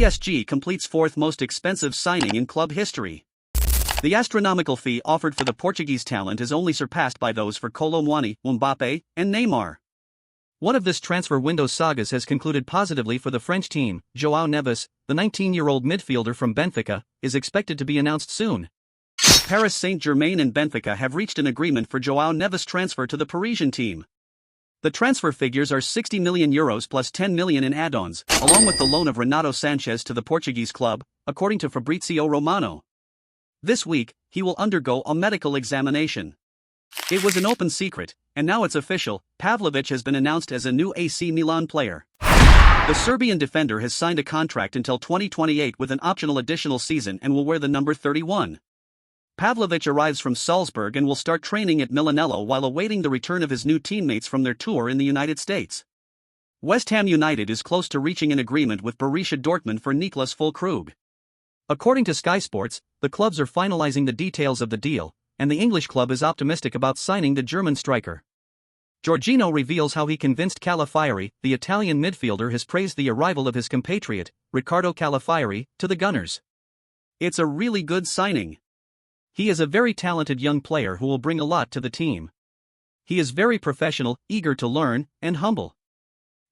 PSG completes fourth most expensive signing in club history. The astronomical fee offered for the Portuguese talent is only surpassed by those for Kolo Muani, Mbappe, and Neymar. One of this transfer window's sagas has concluded positively for the French team. João Neves, the 19-year-old midfielder from Benfica, is expected to be announced soon. Paris Saint-Germain and Benfica have reached an agreement for João Neves' transfer to the Parisian team. The transfer figures are €60 million plus 10 million in add-ons, along with the loan of Renato Sanchez to the Portuguese club, according to Fabrizio Romano. This week, he will undergo a medical examination. It was an open secret, and now it's official. Pavlovic has been announced as a new AC Milan player. The Serbian defender has signed a contract until 2028 with an optional additional season and will wear the number 31. Pavlovic arrives from Salzburg and will start training at Milanello while awaiting the return of his new teammates from their tour in the United States. West Ham United is close to reaching an agreement with Borussia Dortmund for Niklas Füllkrug. According to Sky Sports, the clubs are finalizing the details of the deal, and the English club is optimistic about signing the German striker. Jorginho reveals how he convinced Calafiori. The Italian midfielder has praised the arrival of his compatriot, Riccardo Calafiori, to the Gunners. It's a really good signing. He is a very talented young player who will bring a lot to the team. He is very professional, eager to learn, and humble.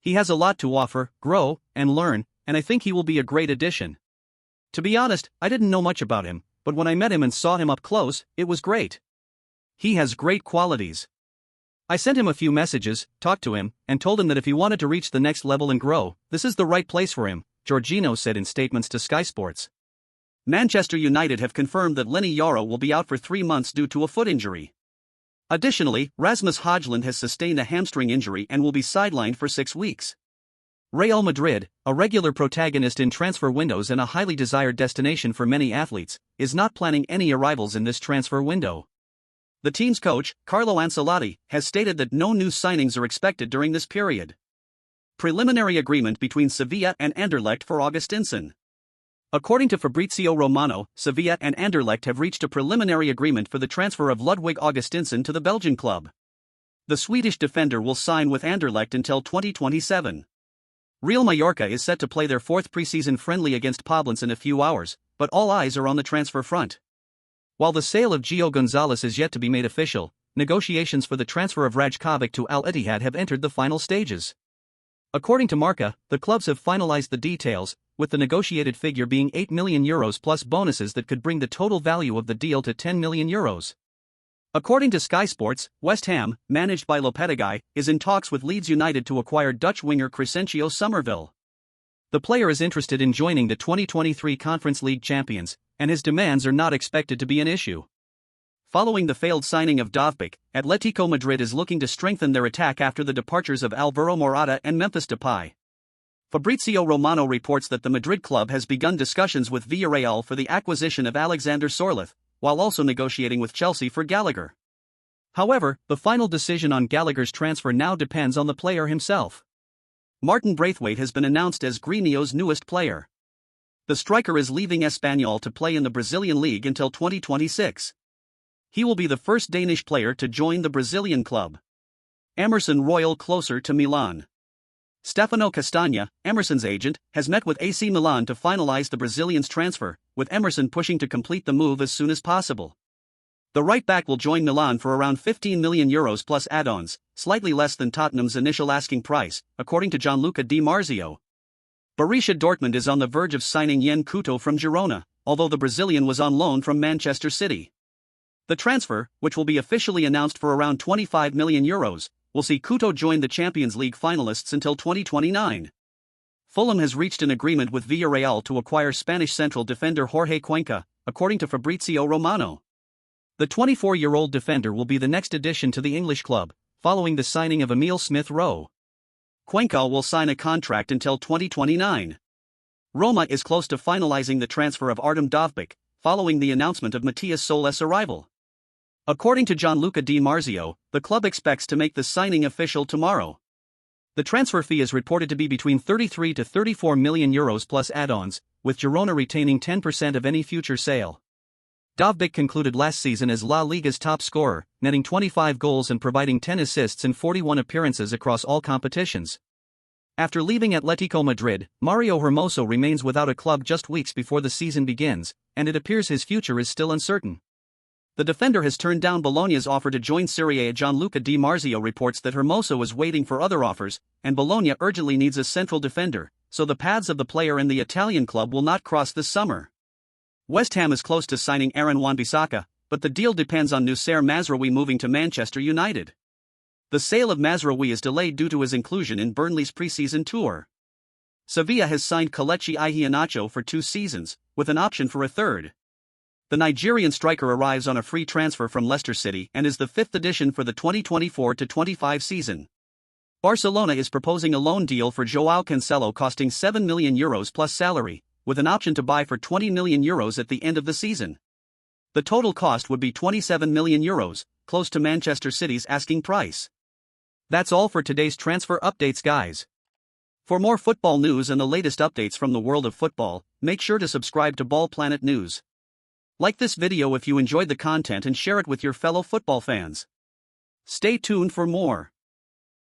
He has a lot to offer, grow, and learn, and I think he will be a great addition. To be honest, I didn't know much about him, but when I met him and saw him up close, it was great. He has great qualities. I sent him a few messages, talked to him, and told him that if he wanted to reach the next level and grow, this is the right place for him, Jorginho said in statements to Sky Sports. Manchester United have confirmed that Lenny Yoro will be out for 3 months due to a foot injury. Additionally, Rasmus Højlund has sustained a hamstring injury and will be sidelined for 6 weeks. Real Madrid, a regular protagonist in transfer windows and a highly desired destination for many athletes, is not planning any arrivals in this transfer window. The team's coach, Carlo Ancelotti, has stated that no new signings are expected during this period. Preliminary agreement between Sevilla and Anderlecht for Augustinsson. According to Fabrizio Romano, Sevilla and Anderlecht have reached a preliminary agreement for the transfer of Ludwig Augustinsson to the Belgian club. The Swedish defender will sign with Anderlecht until 2027. Real Mallorca is set to play their 4th preseason friendly against Poblenz in a few hours, but all eyes are on the transfer front. While the sale of Gio Gonzalez is yet to be made official, negotiations for the transfer of Rajkovic to Al Ittihad have entered the final stages. According to Marca, the clubs have finalized the details, with the negotiated figure being €8 million plus bonuses that could bring the total value of the deal to €10 million. According to Sky Sports, West Ham, managed by Lopetegui, is in talks with Leeds United to acquire Dutch winger Crescencio Somerville. The player is interested in joining the 2023 Conference League champions, and his demands are not expected to be an issue. Following the failed signing of Dovbyk, Atletico Madrid is looking to strengthen their attack after the departures of Alvaro Morata and Memphis Depay. Fabrizio Romano reports that the Madrid club has begun discussions with Villarreal for the acquisition of Alexander Sorloth, while also negotiating with Chelsea for Gallagher. However, the final decision on Gallagher's transfer now depends on the player himself. Martin Braithwaite has been announced as Grêmio's newest player. The striker is leaving Espanyol to play in the Brazilian league until 2026. He will be the first Danish player to join the Brazilian club. Emerson Royal closer to Milan. Stefano Castagna, Emerson's agent, has met with AC Milan to finalize the Brazilian's transfer, with Emerson pushing to complete the move as soon as possible. The right-back will join Milan for around €15 million plus add-ons, slightly less than Tottenham's initial asking price, according to Gianluca Di Marzio. Borussia Dortmund is on the verge of signing Yen Couto from Girona, although the Brazilian was on loan from Manchester City. The transfer, which will be officially announced for around €25 million, will see Couto join the Champions League finalists until 2029. Fulham has reached an agreement with Villarreal to acquire Spanish central defender Jorge Cuenca, according to Fabrizio Romano. The 24-year-old defender will be the next addition to the English club, following the signing of Emile Smith-Rowe. Cuenca will sign a contract until 2029. Roma is close to finalizing the transfer of Artem Dovbyk, following the announcement of Matías Solis' arrival. According to Gianluca Di Marzio, the club expects to make the signing official tomorrow. The transfer fee is reported to be between €33 to €34 million plus add-ons, with Girona retaining 10% of any future sale. Dovbyk concluded last season as La Liga's top scorer, netting 25 goals and providing 10 assists in 41 appearances across all competitions. After leaving Atletico Madrid, Mario Hermoso remains without a club just weeks before the season begins, and it appears his future is still uncertain. The defender has turned down Bologna's offer to join Serie A. Gianluca Di Marzio reports that Hermoso is waiting for other offers, and Bologna urgently needs a central defender, so the paths of the player and the Italian club will not cross this summer. West Ham is close to signing Aaron Wan-Bissaka, but the deal depends on Noussair Mazraoui moving to Manchester United. The sale of Mazraoui is delayed due to his inclusion in Burnley's pre-season tour. Sevilla has signed Kelechi Iheanacho for 2 seasons, with an option for a third. The Nigerian striker arrives on a free transfer from Leicester City and is the 5th addition for the 2024-25 season. Barcelona is proposing a loan deal for João Cancelo costing €7 million plus salary, with an option to buy for €20 million at the end of the season. The total cost would be €27 million, close to Manchester City's asking price. That's all for today's transfer updates, guys. For more football news and the latest updates from the world of football, make sure to subscribe to Ball Planet News. Like this video if you enjoyed the content and share it with your fellow football fans. Stay tuned for more.